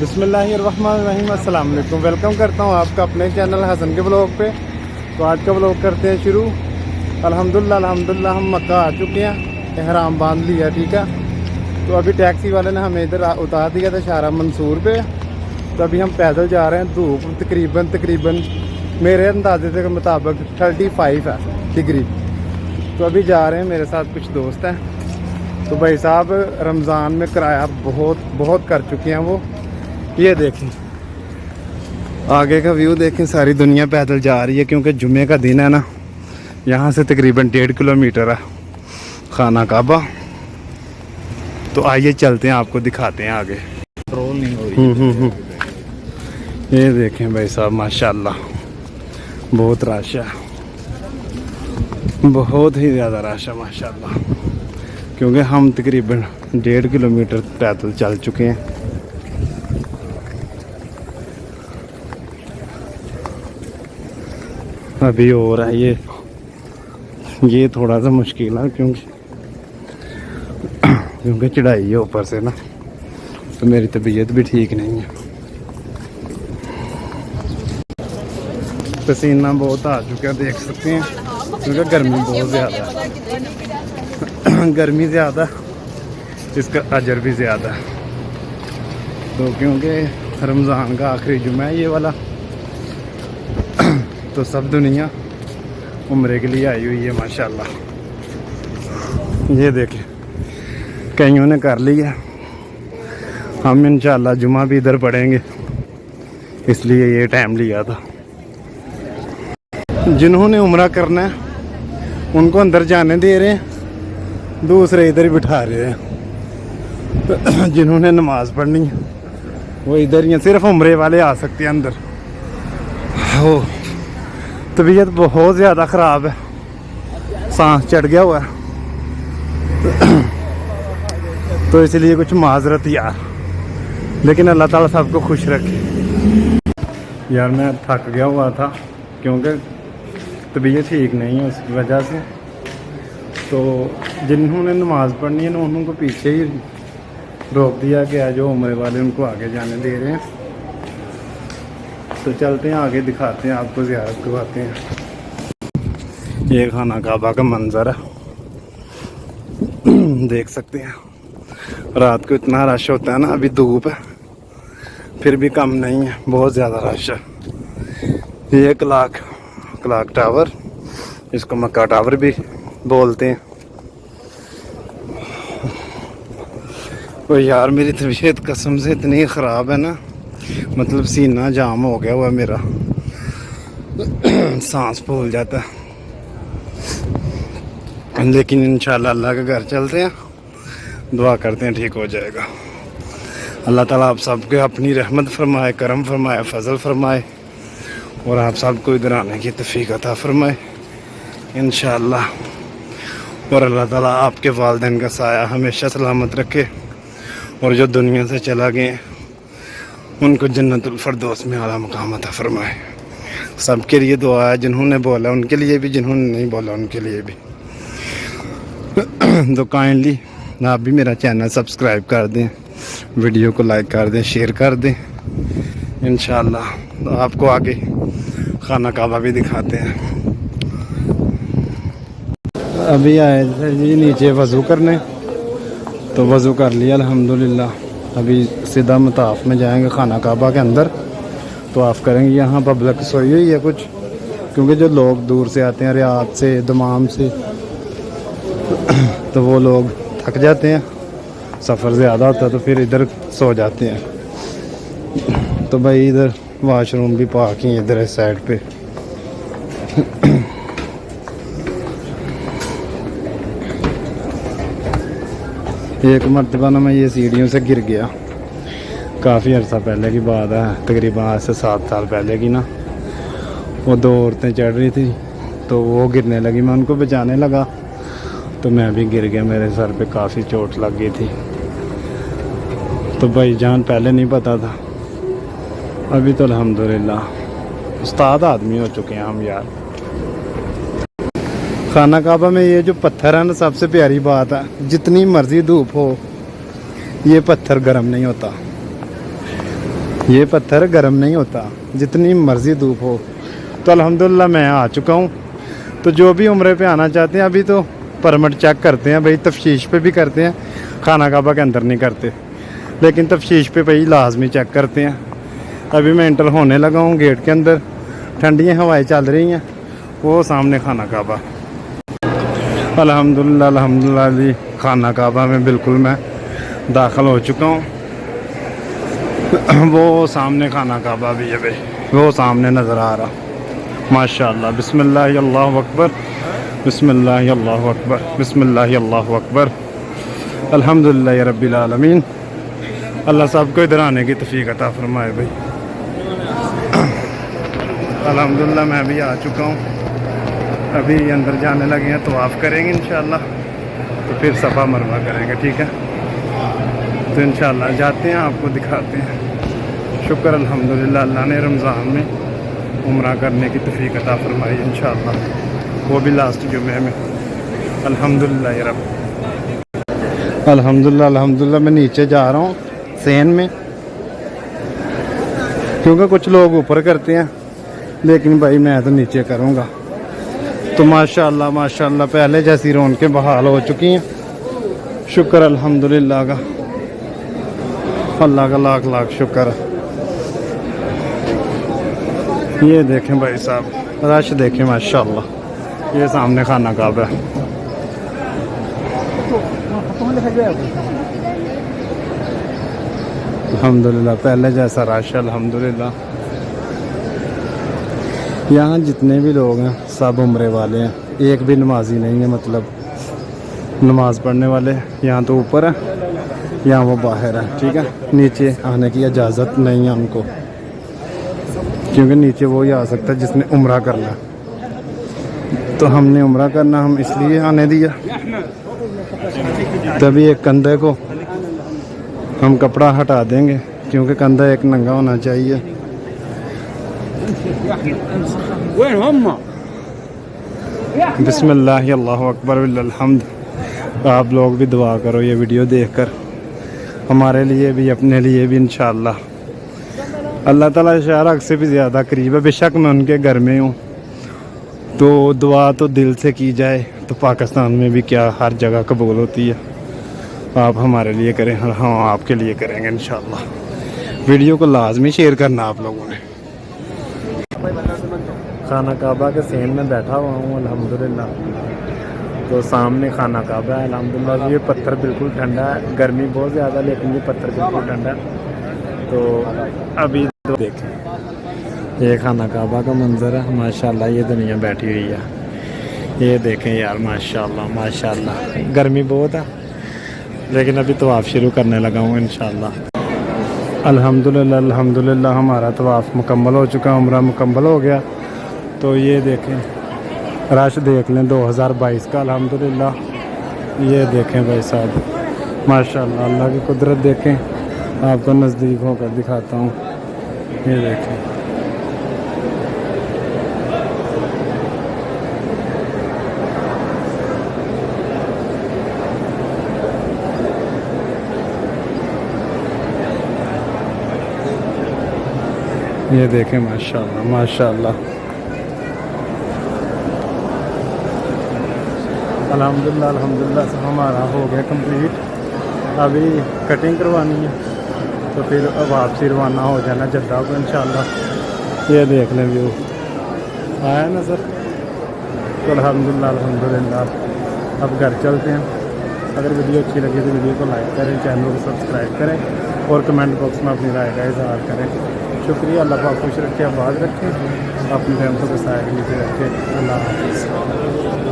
बिस्मिल्लाहिर्रहमानिर्रहीम, अस्सलाम वालेकुम। वेलकम करता हूँ आपका अपने चैनल हसन के ब्लॉग पे। तो आज का ब्लॉग करते हैं शुरू। अल्हम्दुलिल्लाह हम मक्का आ चुके हैं, एहराम बांध लिया, ठीक है। तो अभी टैक्सी वाले ने हमें इधर उतार दिया था शारा मंसूर पे। तो अभी हम पैदल जा रहे हैं। धूप तकरीबन मेरे अंदाजे के मुताबिक 35 है डिग्री। तो अभी जा रहे हैं, मेरे साथ कुछ दोस्त हैं। तो भाई साहब रमज़ान में किराया बहुत कर चुके हैं वो। ये देखें, आगे का व्यू देखें, सारी दुनिया पैदल जा रही है क्योंकि जुम्मे का दिन है ना। यहाँ से तकरीबन 1.5 किलोमीटर है खाना काबा। तो आइए चलते हैं, आपको दिखाते हैं आगे। पेट्रोल नहीं हो रही। ये देखें भाई साहब, माशाल्लाह बहुत रश है, बहुत ही ज़्यादा रश है माशाल्लाह। क्योंकि हम तकरीबन 1.5 किलोमीटर पैदल चल चुके हैं। अभी और है ये थोड़ा सा मुश्किल है क्योंकि चढ़ाई है ऊपर से ना। तो मेरी तबीयत भी ठीक नहीं है, पसीना बहुत आ चुका है, देख सकते हैं। क्योंकि गर्मी बहुत ज़्यादा है गर्मी ज़्यादा, इसका अजर भी ज़्यादा है। तो क्योंकि रमज़ान का आखिरी जुम्मा है ये वाला, तो सब दुनिया उम्रे के लिए आई हुई है माशाल्लाह। ये देखें, कईयों ने कर लिया। हम इंशाल्लाह जुम्मा भी इधर पढ़ेंगे, इसलिए ये टाइम लिया था। जिन्होंने उम्रा करना है उनको अंदर जाने दे रहे हैं, दूसरे इधर ही बिठा रहे हैं। जिन्होंने नमाज पढ़नी है वो इधर ही, सिर्फ उम्रे वाले आ सकते हैं अंदर। हो, तबीयत बहुत ज़्यादा ख़राब है, सांस चढ़ गया हुआ है। तो इसलिए कुछ माजरत यार, लेकिन अल्लाह ताला सबको खुश रखे। यार मैं थक गया हुआ था क्योंकि तबीयत ठीक नहीं है, उसकी वजह से। तो जिन्होंने नमाज़ पढ़नी है ना उनको पीछे ही रोक दिया गया, जो उम्रे वाले उनको आगे जाने दे रहे हैं। तो चलते हैं आगे, दिखाते हैं आपको, ज़ियारत करवाते हैं। ये खाना काबा का मंजर है, देख सकते हैं। रात को इतना रश होता है ना, अभी धूप है फिर भी कम नहीं है, बहुत ज़्यादा रश है। ये क्लाक टावर, इसको मक्का टावर भी बोलते हैं। तो यार मेरी तबीयत कसम से इतनी ख़राब है ना, मतलब सीना जाम हो गया हुआ मेरा, सांस फूल जाता है। लेकिन इंशाल्लाह अल्लाह के घर चलते हैं, दुआ करते हैं ठीक हो जाएगा। अल्लाह ताला आप सबके अपनी रहमत फरमाए, करम फरमाए, फजल फरमाए, और आप सबको इधर आने की तौफीक अता फरमाए इंशाल्लाह। और अल्लाह ताला आपके वालिदैन का साया हमेशा सलामत रखे, और जो दुनिया से चला गए उनको जन्नतुल फरदौस में आला मकाम अता फरमाए। सबके लिए दुआ है, जिन्होंने बोला उनके लिए भी, जिन्होंने नहीं बोला उनके लिए भी। तो काइंडली आप भी मेरा चैनल सब्सक्राइब कर दें, वीडियो को लाइक कर दें, शेयर कर दें इंशाल्लाह। तो आपको आगे खाना काबा भी दिखाते हैं। अभी आए थे जी नीचे वज़ू करने, तो वज़ू कर लिया अल्हम्दुलिल्लाह। अभी सीधा मताफ में जाएंगे खाना काबा के अंदर, तो आप करेंगे। यहाँ पब्लिक सोई हुई है कुछ, क्योंकि जो लोग दूर से आते हैं, रियाद से, दमाम से, तो वो लोग थक जाते हैं, सफ़र ज़्यादा होता है, तो फिर इधर सो जाते हैं। तो भाई इधर वाशरूम भी पार्क ही इधर है साइड पे। एक मरतबा ना मैं ये सीढ़ियों से गिर गया, काफ़ी अर्सा पहले की बात है, तकरीबन आज से 7 साल पहले की ना। वो 2 औरतें चढ़ रही थी, तो वो गिरने लगी, मैं उनको बचाने लगा, तो मैं भी गिर गया, मेरे सर पे काफ़ी चोट लग गई थी। तो भाईजान पहले नहीं पता था, अभी तो अल्हम्दुलिल्लाह उस्ताद आदमी हो चुके हैं हम यार। खाना काबा में ये जो पत्थर है ना, सबसे प्यारी बात है, जितनी मर्ज़ी धूप हो ये पत्थर गर्म नहीं होता। ये पत्थर गर्म नहीं होता जितनी मर्ज़ी धूप हो। तो अल्हम्दुलिल्लाह मैं आ चुका हूँ। तो जो भी उम्रे पे आना चाहते हैं अभी तो परमिट चेक करते हैं भाई, तफ्तीश पे भी करते हैं, खाना काबा के अंदर नहीं करते, लेकिन तफ्तीश पे भाई लाजमी चेक करते हैं। अभी मैं इंटर होने लगा हूँ गेट के अंदर, ठंडी हवाएं चल रही हैं, वो सामने खाना काबा। अल्हम्दुलिल्लाह अल्हम्दुलिल्लाह जी, खाना काबा में बिल्कुल मैं दाखिल हो चुका हूँ। वो सामने खाना काबा भी है भाई, वो सामने नज़र आ रहा। माशाअल्लाह, बिस्मिल्लाह अल्लाहु अकबर, बिस्मिल्लाह अल्लाहु अकबर, बिस्मिल्लाह अल्लाहु अकबर, अल्हम्दुलिल्लाह रब्बिल आलमीन। अल्लाह साहब को इधर आने की तौफीक अता फरमाए भाई। अल्हम्दुलिल्लाह मैं भी आ चुका हूँ। अभी अंदर जाने लगे हैं, तवाफ़ करेंगे इंशाअल्लाह, तो फिर सफ़ा मरवा करेंगे, ठीक है। तो इंशाअल्लाह जाते हैं, आपको दिखाते हैं। शुक्र अल्हम्दुलिल्लाह, अल्लाह ने रमज़ान में उम्रा करने की तौफीक अता फरमाई इंशाअल्लाह, वो भी लास्ट जुमे में। अल्हम्दुलिल्लाह रब, अल्हम्दुलिल्लाह अल्हम्दुलिल्लाह। मैं नीचे जा रहा हूँ सेन में, क्योंकि कुछ लोग ऊपर करते हैं, लेकिन भाई मैं तो नीचे करूँगा। तो माशाअल्लाह माशाअल्लाह, पहले जैसी रौनकें बहाल हो चुकी हैं। शुक्र अल्हम्दुलिल्लाह का, अल्लाह का लाख लाख शुक्र। ये देखें भाई साहब, रश देखें माशाअल्लाह। ये सामने खाना काबा है। अल्हम्दुलिल्लाह, पहले जैसा रश अल्हम्दुलिल्लाह। यहाँ जितने भी लोग हैं सब उम्रे वाले हैं, एक भी नमाजी नहीं है, मतलब नमाज़ पढ़ने वाले। यहाँ तो ऊपर है, यहाँ वो बाहर है, ठीक है। नीचे आने की इजाज़त नहीं है उनको, क्योंकि नीचे वो ही आ सकता है जिसने उम्रा करना। तो हमने उम्रा करना, हम इसलिए आने दिया। तभी एक कंधे को हम कपड़ा हटा देंगे, क्योंकि कंधा एक नंगा होना चाहिए। बिस्मिल्लाह अल्लाहु अकबर वलिल्लाहिल हम्द। आप लोग भी दुआ करो ये वीडियो देखकर, हमारे लिए भी, अपने लिए भी इंशाअल्लाह। अल्लाह ताला शारक से भी ज़्यादा करीब है। बेशक मैं उनके घर में हूँ, तो दुआ तो दिल से की जाए तो पाकिस्तान में भी क्या हर जगह कबूल होती है। आप हमारे लिए करें, हाँ आपके लिए करेंगे इंशाअल्लाह। वीडियो को लाजमी शेयर करना आप लोगों ने। खाना काबा के सेन में बैठा हुआ हूँ अल्हम्दुलिल्लाह। तो सामने खाना काबा है अल्हम्दुलिल्लाह। ये पत्थर बिल्कुल ठंडा है, गर्मी बहुत ज़्यादा, लेकिन ये पत्थर बिल्कुल ठंडा है। तो अभी तो देखें, ये खाना काबा का मंज़र है माशाल्लाह। ये दुनिया बैठी हुई है, ये देखें यार माशाल्लाह माशाल्लाह। गर्मी बहुत है, लेकिन अभी तवाफ़ शुरू करने लगा हूँ इंशाअल्लाह। अल्हम्दुलिल्लाह अल्हम्दुलिल्लाह, हमारा तवाफ़ मुकम्मल हो चुका, उम्रा मुकम्मल हो गया। तो ये देखें, रश देख लें 2022 का अल्हम्दुलिल्लाह। ये देखें भाई साहब माशाल्लाह, अल्लाह की कुदरत देखें। आपको नज़दीक होकर दिखाता हूँ, ये देखें। ये देखें माशाल्लाह माशाल्लाह। अल्हम्दुलिल्लाह अल्हम्दुलिल्लाह से हमारा हो गया कंप्लीट। अभी कटिंग करवानी है, तो फिर वापसी रवाना हो जाना जद्दा को इंशाअल्लाह। ये देख लें व्यू आया ना सर। तो अल्हम्दुलिल्लाह अल्हम्दुलिल्लाह, अब घर चलते हैं। अगर वीडियो अच्छी लगी तो वीडियो को लाइक करें, चैनल को सब्सक्राइब करें और कमेंट बॉक्स में अपनी राय का इज़हार करें। शुक्रिया। अल्लाह पाक खुश रखे, आबाद रखें, अपनी फैमिली को साथ नीचे रखें। अल्लाह हाफ़िज़।